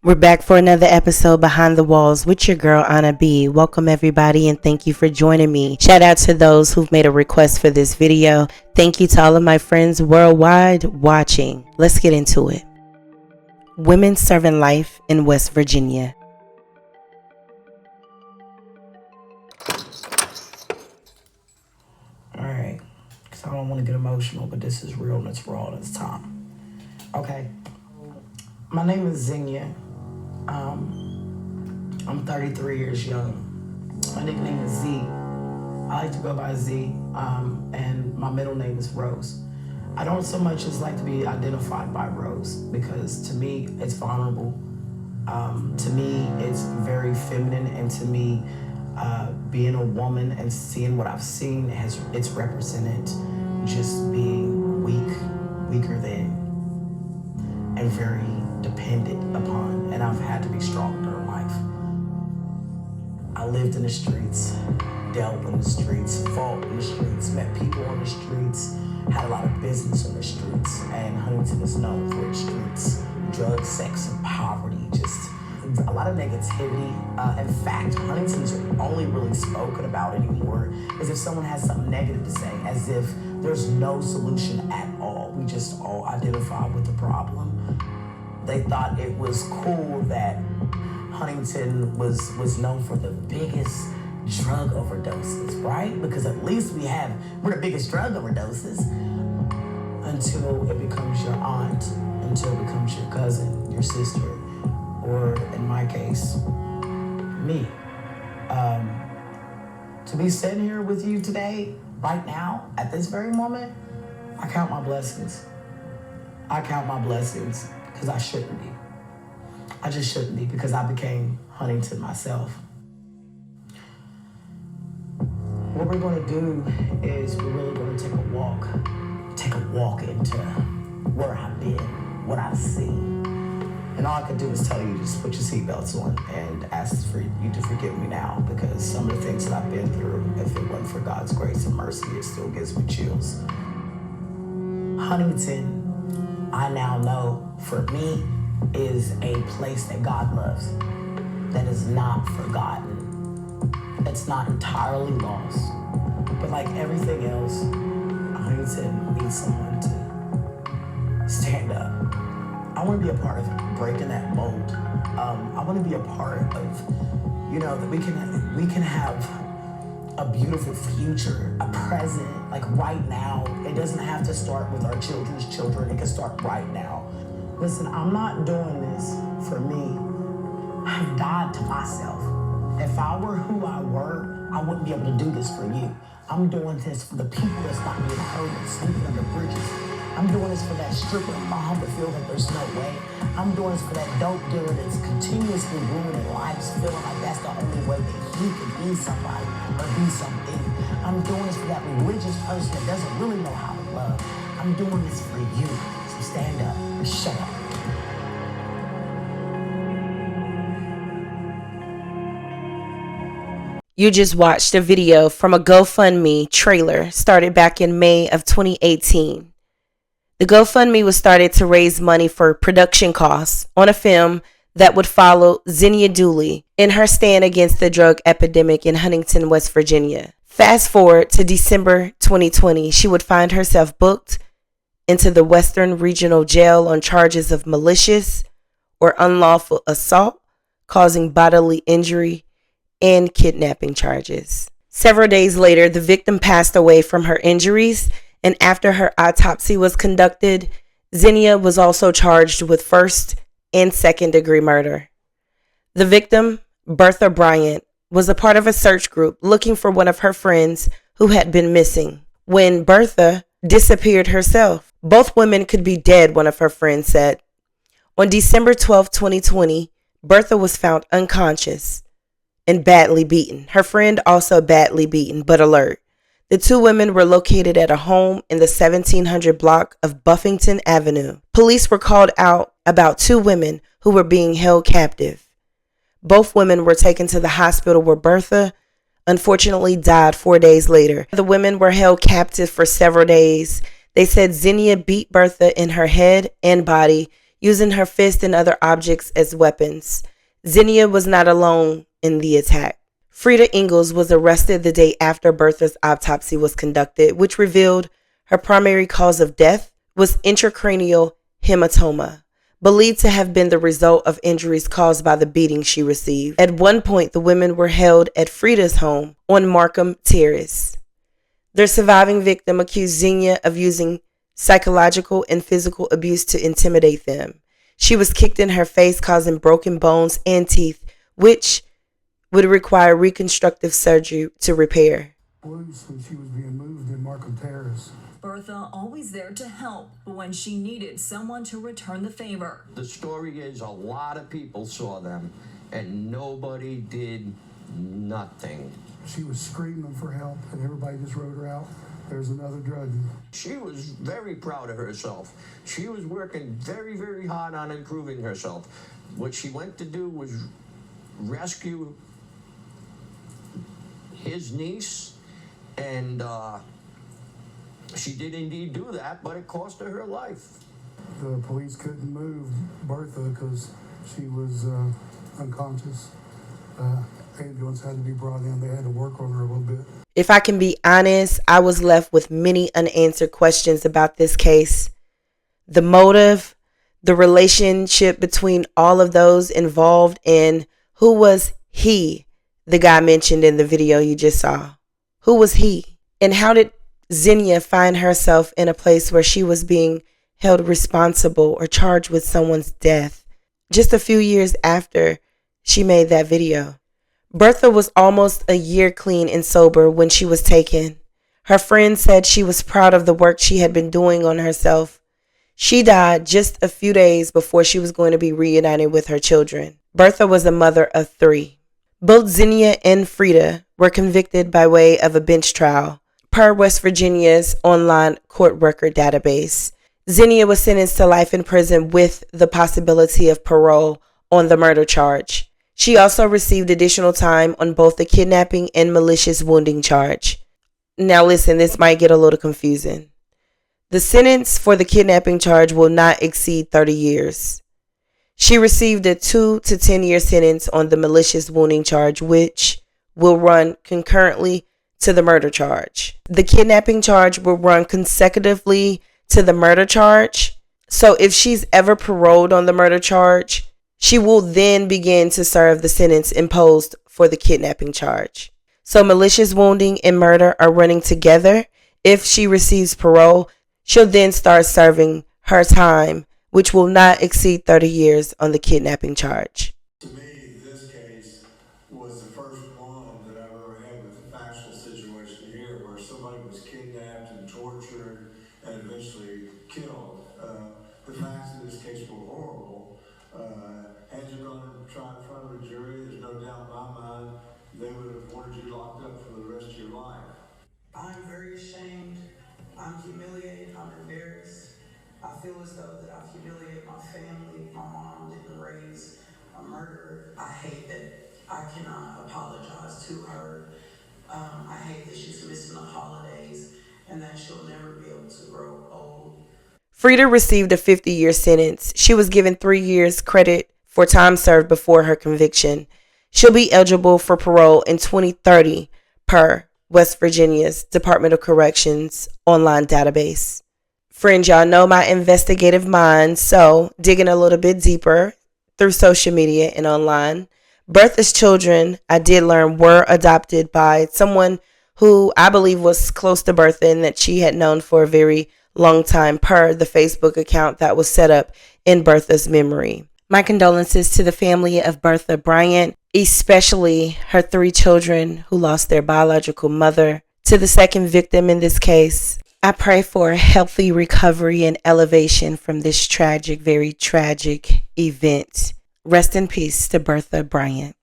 We're back for another episode Behind the Walls with your girl Anna B. Welcome everybody and thank you for joining me. Shout out to those who've made a request for this video. Thank you to all of my friends worldwide watching. Let's get into it. Women serving life in West Virginia. Alright, because I don't want to get emotional, but this is real and it's raw and it's time. Okay, my name is Zinnia. I'm 33 years young. My nickname is Z. I like to go by Z, and my middle name is Rose. I don't so much as like to be identified by Rose because to me it's vulnerable. To me it's very feminine, and to me being a woman and seeing what I've seen it's represented just being weaker than, and very dependent upon, and I've had to be strong during life. I lived in the streets, dealt in the streets, fought in the streets, met people on the streets, had a lot of business on the streets, and Huntington is known for its streets. Drugs, sex, and poverty, just a lot of negativity. In fact, Huntington's only really spoken about anymore is if someone has something negative to say, as if there's no solution at all. We just all identify with the problem. They thought it was cool that Huntington was known for the biggest drug overdoses, right? Because at least we're the biggest drug overdoses, until it becomes your aunt, until it becomes your cousin, your sister, or in my case, me. To be sitting here with you today, right now, at this very moment, I count my blessings. I count my blessings because I shouldn't be. I just shouldn't be, because I became Huntington myself. What we're going to do is we're really going to take a walk into where I've been, what I've seen. And all I can do is tell you, just put your seatbelts on and ask for you to forgive me now, because some of the things that I've been through, if it wasn't for God's grace and mercy, it still gives me chills. Huntington, I now know, for me, is a place that God loves, that is not forgotten. It's not entirely lost. But like everything else, Huntington needs someone to stand up. I want to be a part of breaking that mold. I want to be a part of, that we can have a beautiful future, a present, like right now. It doesn't have to start with our children's children. It can start right now. Listen, I'm not doing this for me. I've died to myself. If I were who I were, I wouldn't be able to do this for you. I'm doing this for the people that's not being heard and sleeping under bridges. I'm doing this for that stripper mom that feels like there's no way. I'm doing this for that dope dealer that's continuously ruining lives, feeling like that's the only way that he can be somebody or be something. I'm doing this for that religious person that doesn't really know how to love. I'm doing this for you. So stand up and shut up. You just watched a video from a GoFundMe trailer started back in May of 2018. The GoFundMe was started to raise money for production costs on a film that would follow Zinnia Dooley in her stand against the drug epidemic in Huntington, West Virginia. Fast forward to December 2020, she would find herself booked into the Western Regional Jail on charges of malicious or unlawful assault, causing bodily injury, and kidnapping charges. Several days later, the victim passed away from her injuries, and after her autopsy was conducted, Zinnia was also charged with first and second degree murder. The victim, Bertha Bryant, was a part of a search group looking for one of her friends who had been missing when Bertha disappeared herself. Both women could be dead, one of her friends said. On December 12, 2020, Bertha was found unconscious and badly beaten. Her friend also badly beaten, but alert. The two women were located at a home in the 1700 block of Buffington Avenue. Police were called out about two women who were being held captive. Both women were taken to the hospital where Bertha unfortunately died 4 days later. The women were held captive for several days. They said Zinnia beat Bertha in her head and body using her fist and other objects as weapons. Zinnia was not alone in the attack. Frida Ingalls was arrested the day after Bertha's autopsy was conducted, which revealed her primary cause of death was intracranial hematoma, believed to have been the result of injuries caused by the beating she received. At one point, the women were held at Frida's home on Markham Terrace. Their surviving victim accused Zinnia of using psychological and physical abuse to intimidate them. She was kicked in her face, causing broken bones and teeth, which would require reconstructive surgery to repair. When she was being moved in Markham Terrace. Bertha always there to help, but when she needed someone to return the favor. The story is a lot of people saw them and nobody did nothing. She was screaming for help and everybody just wrote her out. There's another druggie. She was very proud of herself. She was working very, very hard on improving herself. What she went to do was rescue his niece, and she did indeed do that, but it cost her life. The police couldn't move Bertha because she was unconscious. Ambulance had to be brought in. They had to work on her a little bit. If I can be honest, I was left with many unanswered questions about this case. The motive, the relationship between all of those involved, and who was he, the guy mentioned in the video you just saw. Who was he? And how did Zinnia find herself in a place where she was being held responsible or charged with someone's death just a few years after she made that video? Bertha was almost a year clean and sober when she was taken. Her friend said she was proud of the work she had been doing on herself. She died just a few days before she was going to be reunited with her children. Bertha was a mother of 3. Both Zinnia and Frida were convicted by way of a bench trial, per West Virginia's online court record database. Zinnia was sentenced to life in prison with the possibility of parole on the murder charge. She also received additional time on both the kidnapping and malicious wounding charge. Now listen, this might get a little confusing. The sentence for the kidnapping charge will not exceed 30 years. She received a 2 to 10 year sentence on the malicious wounding charge, which will run concurrently to the murder charge. The kidnapping charge will run consecutively to the murder charge. So if she's ever paroled on the murder charge, she will then begin to serve the sentence imposed for the kidnapping charge. So malicious wounding and murder are running together. If she receives parole, she'll then start serving her time, which will not exceed 30 years on the kidnapping charge. To me, this case was the first one that I've ever had with a factual situation here where somebody was kidnapped and tortured and eventually killed. The facts in this case were horrible. Had you gone and tried in front of a jury, there's no doubt in my mind they would have wanted you locked up for the rest of your life. I'm very ashamed. I'm humiliated. I'm embarrassed. I feel as though that I've humiliated my family. My mom didn't raise a murderer. I hate that I cannot apologize to her. I hate that she's missing the holidays and that she'll never be able to grow old. Frida received a 50-year sentence. She was given 3 years credit for time served before her conviction. She'll be eligible for parole in 2030 per West Virginia's Department of Corrections online database. Friends, y'all know my investigative mind, so digging a little bit deeper through social media and online, Bertha's children, I did learn, were adopted by someone who I believe was close to Bertha and that she had known for a very long time, per the Facebook account that was set up in Bertha's memory. My condolences to the family of Bertha Bryant, especially her 3 children who lost their biological mother. To the second victim in this case, I pray for a healthy recovery and elevation from this tragic, very tragic event. Rest in peace to Bertha Bryant.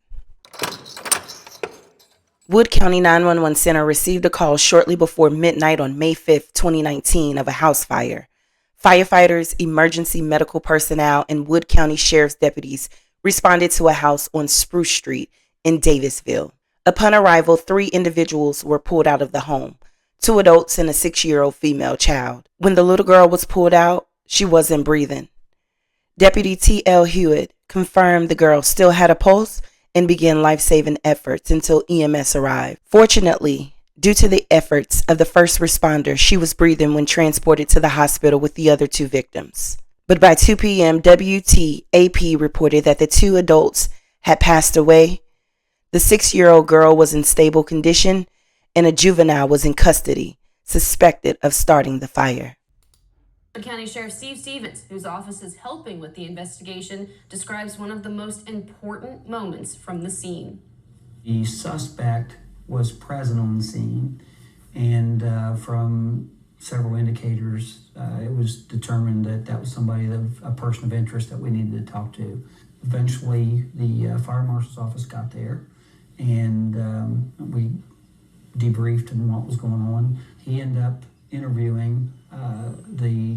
Wood County 911 Center received a call shortly before midnight on May 5th, 2019 of a house fire. Firefighters, emergency medical personnel, and Wood County Sheriff's deputies responded to a house on Spruce Street in Davisville. Upon arrival, 3 individuals were pulled out of the home, 2 adults and a 6-year-old female child. When the little girl was pulled out, she wasn't breathing. Deputy T.L. Hewitt confirmed the girl still had a pulse and began life-saving efforts until EMS arrived. Fortunately, due to the efforts of the first responder, she was breathing when transported to the hospital with the other 2 victims. But by 2 p.m., WTAP reported that the 2 adults had passed away. The 6-year-old girl was in stable condition, and a juvenile was in custody, suspected of starting the fire. County Sheriff Steve Stevens, whose office is helping with the investigation, describes one of the most important moments from the scene. The suspect was present on the scene, and from several indicators, it was determined that that was somebody, a person of interest that we needed to talk to. Eventually, the fire marshal's office got there, and we debriefed on what was going on. He ended up interviewing the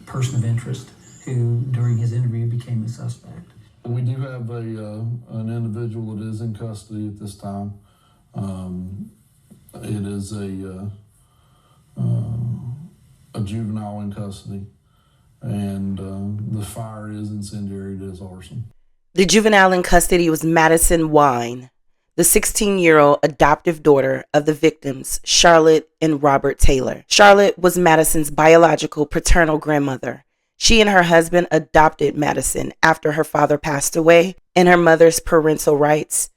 person of interest, who during his interview became a suspect. We do have an individual that is in custody at this time. It is a juvenile in custody, and the fire is incendiary. It is arson. The juvenile in custody was Madison Wine, the 16-year-old adoptive daughter of the victims, Charlotte and Robert Taylor. Charlotte was Madison's biological paternal grandmother. She and her husband adopted Madison after her father passed away and her mother's parental rights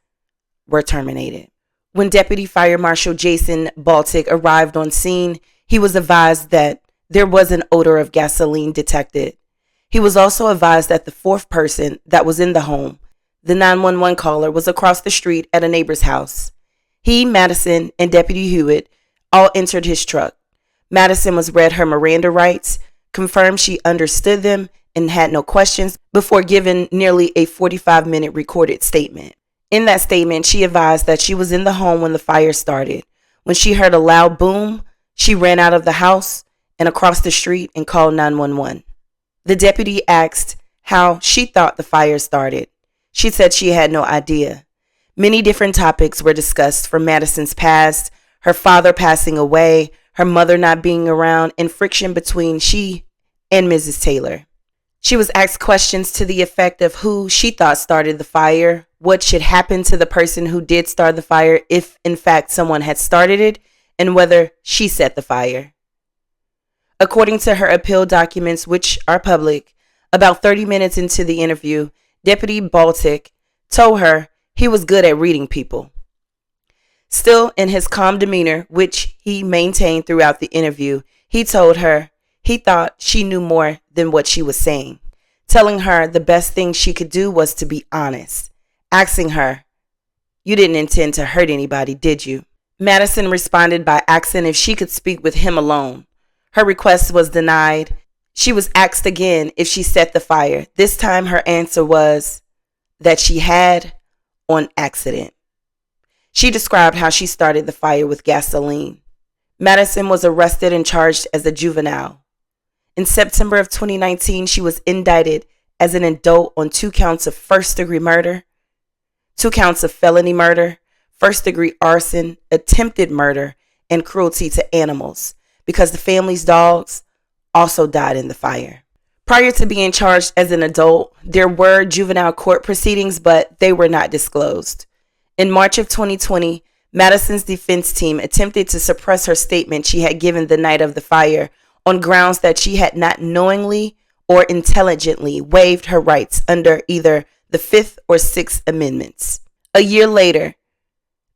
were terminated. When Deputy Fire Marshal Jason Baltic arrived on scene, he was advised that there was an odor of gasoline detected. He was also advised that the 4th person that was in the home, the 911 caller, was across the street at a neighbor's house. He, Madison, and Deputy Hewitt all entered his truck. Madison was read her Miranda rights, confirmed she understood them and had no questions before giving nearly a 45-minute recorded statement. In that statement, she advised that she was in the home when the fire started. When she heard a loud boom, she ran out of the house and across the street and called 911. The deputy asked how she thought the fire started. She said she had no idea. Many different topics were discussed, from Madison's past, her father passing away, her mother not being around, and friction between she and Mrs. Taylor. She was asked questions to the effect of who she thought started the fire, what should happen to the person who did start the fire if in fact someone had started it, and whether she set the fire. According to her appeal documents, which are public, about 30 minutes into the interview, Deputy Baltic told her he was good at reading people. Still, in his calm demeanor, which he maintained throughout the interview, he told her he thought she knew more than what she was saying, telling her the best thing she could do was to be honest, asking her, "You didn't intend to hurt anybody, did you?" Madison responded by asking if she could speak with him alone. Her request was denied. She was asked again if she set the fire. This time her answer was that she had, on accident. She described how she started the fire with gasoline. Madison was arrested and charged as a juvenile. In September of 2019, she was indicted as an adult on 2 counts of first-degree murder, 2 counts of felony murder, first-degree arson, attempted murder, and cruelty to animals, because the family's dogs also died in the fire. Prior to being charged as an adult, there were juvenile court proceedings, but they were not disclosed. In March of 2020, Madison's defense team attempted to suppress her statement she had given the night of the fire on grounds that she had not knowingly or intelligently waived her rights under either the 5th or 6th Amendments. A year later,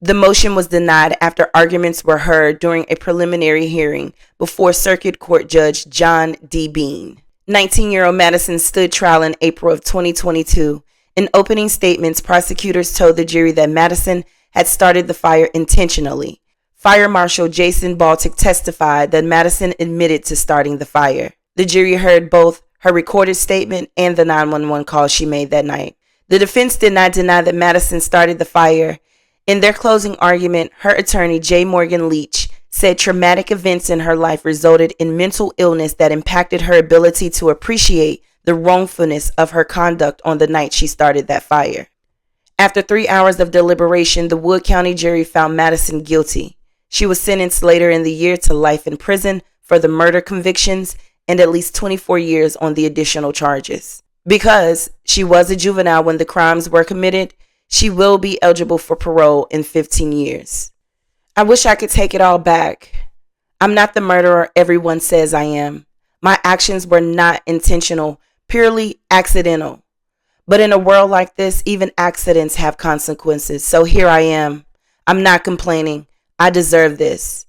the motion was denied after arguments were heard during a preliminary hearing before Circuit Court Judge John D. Bean. 19-year-old Madison stood trial in April of 2022. In opening statements, prosecutors told the jury that Madison had started the fire intentionally. Fire Marshal Jason Baltic testified that Madison admitted to starting the fire. The jury heard both her recorded statement and the 911 call she made that night. The defense did not deny that Madison started the fire. In their closing argument, her attorney, J. Morgan Leach, said traumatic events in her life resulted in mental illness that impacted her ability to appreciate the wrongfulness of her conduct on the night she started that fire. After 3 hours of deliberation, the Wood County jury found Madison guilty. She was sentenced later in the year to life in prison for the murder convictions and at least 24 years on the additional charges. Because she was a juvenile when the crimes were committed, she will be eligible for parole in 15 years. I wish I could take it all back. I'm not the murderer everyone says I am. My actions were not intentional, purely accidental. But in a world like this, even accidents have consequences. So here I am. I'm not complaining. I deserve this.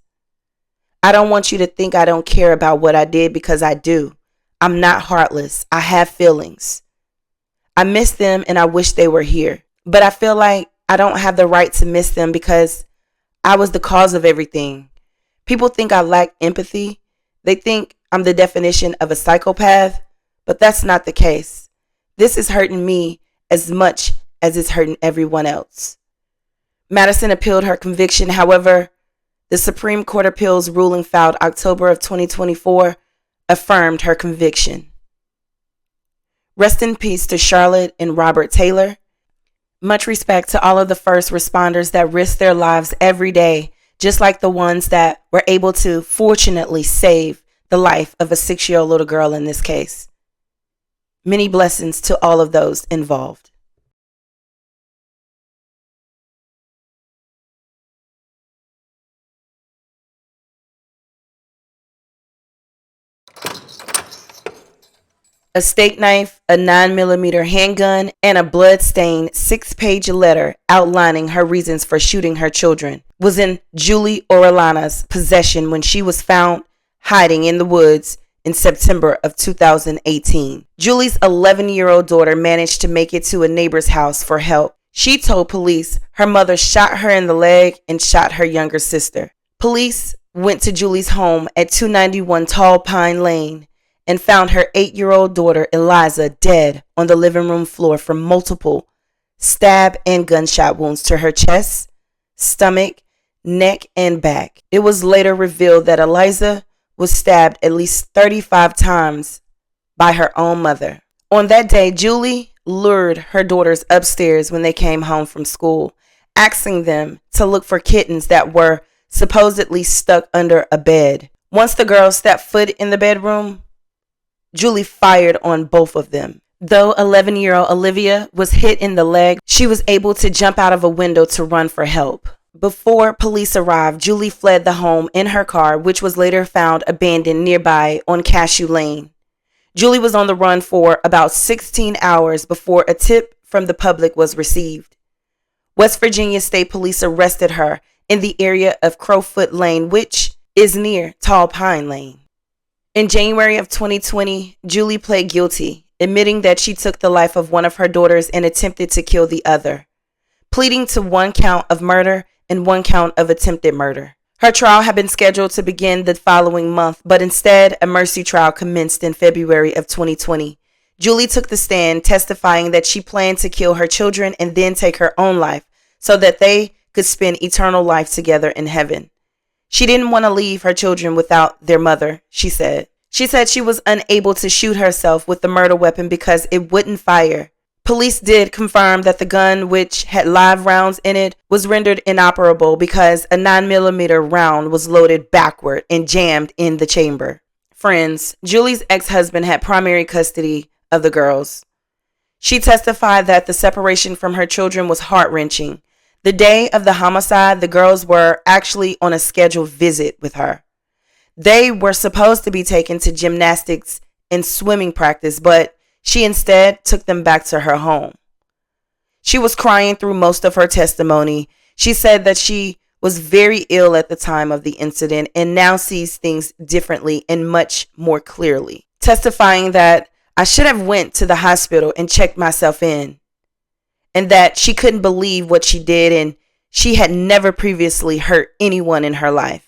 I don't want you to think I don't care about what I did, because I do. I'm not heartless. I have feelings. I miss them and I wish they were here. But I feel like I don't have the right to miss them because I was the cause of everything. People think I lack empathy. They think I'm the definition of a psychopath, but that's not the case. This is hurting me as much as it's hurting everyone else. Madison appealed her conviction. However, the Supreme Court Appeals ruling filed October of 2024 affirmed her conviction. Rest in peace to Charlotte and Robert Taylor. Much respect to all of the first responders that risk their lives every day, just like the ones that were able to fortunately save the life of a 6-year-old little girl in this case. Many blessings to all of those involved. A steak knife, a 9mm handgun, and a blood-stained 6-page letter outlining her reasons for shooting her children was in Julie Orellana's possession when she was found hiding in the woods in September of 2018. Julie's 11-year-old daughter managed to make it to a neighbor's house for help. She told police her mother shot her in the leg and shot her younger sister. Police went to Julie's home at 291 Tall Pine Lane and found her 8-year-old daughter, Eliza, dead on the living room floor from multiple stab and gunshot wounds to her chest, stomach, neck, and back. It was later revealed that Eliza was stabbed at least 35 times by her own mother. On that day, Julie lured her daughters upstairs when they came home from school, asking them to look for kittens that were supposedly stuck under a bed. Once the girls stepped foot in the bedroom, Julie fired on both of them. Though 11-year-old Olivia was hit in the leg, she was able to jump out of a window to run for help. Before police arrived, Julie fled the home in her car, which was later found abandoned nearby on Cashew Lane. Julie was on the run for about 16 hours before a tip from the public was received. West Virginia State Police arrested her in the area of Crowfoot Lane, which is near Tall Pine Lane. In January of 2020, Julie pled guilty, admitting that she took the life of one of her daughters and attempted to kill the other, pleading to 1 count of murder and 1 count of attempted murder. Her trial had been scheduled to begin the following month, but instead, a mercy trial commenced in February of 2020. Julie took the stand, testifying that she planned to kill her children and then take her own life so that they could spend eternal life together in heaven. She didn't want to leave her children without their mother, she said. She said she was unable to shoot herself with the murder weapon because it wouldn't fire. Police did confirm that the gun, which had live rounds in it, was rendered inoperable because a 9mm round was loaded backward and jammed in the chamber. Friends, Julie's ex-husband had primary custody of the girls. She testified that the separation from her children was heart-wrenching. The day of the homicide, the girls were actually on a scheduled visit with her. They were supposed to be taken to gymnastics and swimming practice, but she instead took them back to her home. She was crying through most of her testimony. She said that she was very ill at the time of the incident and now sees things differently and much more clearly, testifying that I should have went to the hospital and checked myself in, and that she couldn't believe what she did and she had never previously hurt anyone in her life.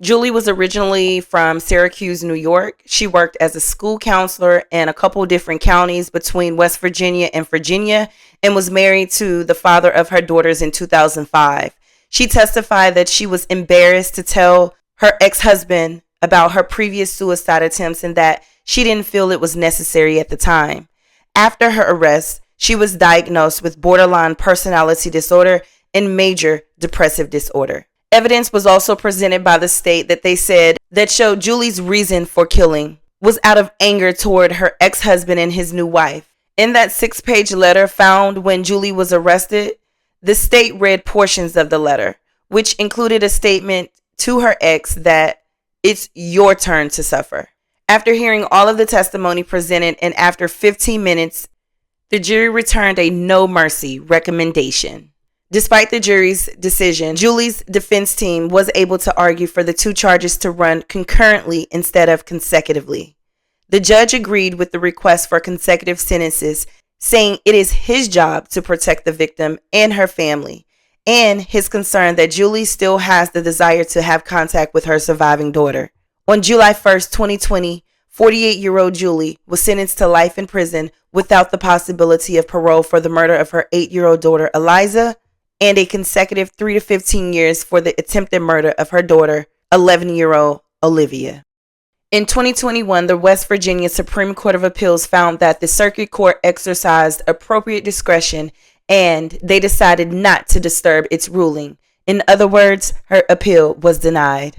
Julie was originally from Syracuse, New York. She worked as a school counselor in a couple different counties between West Virginia and Virginia and was married to the father of her daughters in 2005. She testified that she was embarrassed to tell her ex-husband about her previous suicide attempts and that she didn't feel it was necessary at the time. After her arrest, she was diagnosed with borderline personality disorder and major depressive disorder. Evidence was also presented by the state that they said that showed Julie's reason for killing. was out of anger toward her ex-husband and his new wife. In that 6-page letter found when Julie was arrested, the state read portions of the letter, which included a statement to her ex that it's your turn to suffer. After hearing all of the testimony presented and after 15 minutes, the jury returned a no mercy recommendation. Despite the jury's decision, Julie's defense team was able to argue for the 2 charges to run concurrently instead of consecutively. The judge agreed with the request for consecutive sentences, saying it is his job to protect the victim and her family, and his concern that Julie still has the desire to have contact with her surviving daughter. On July 1st, 2020, 48-year-old Julie was sentenced to life in prison without the possibility of parole for the murder of her 8-year-old daughter, Eliza, and a consecutive 3 to 15 years for the attempted murder of her daughter, 11-year-old Olivia. In 2021, the West Virginia Supreme Court of Appeals found that the circuit court exercised appropriate discretion and they decided not to disturb its ruling. In other words, her appeal was denied.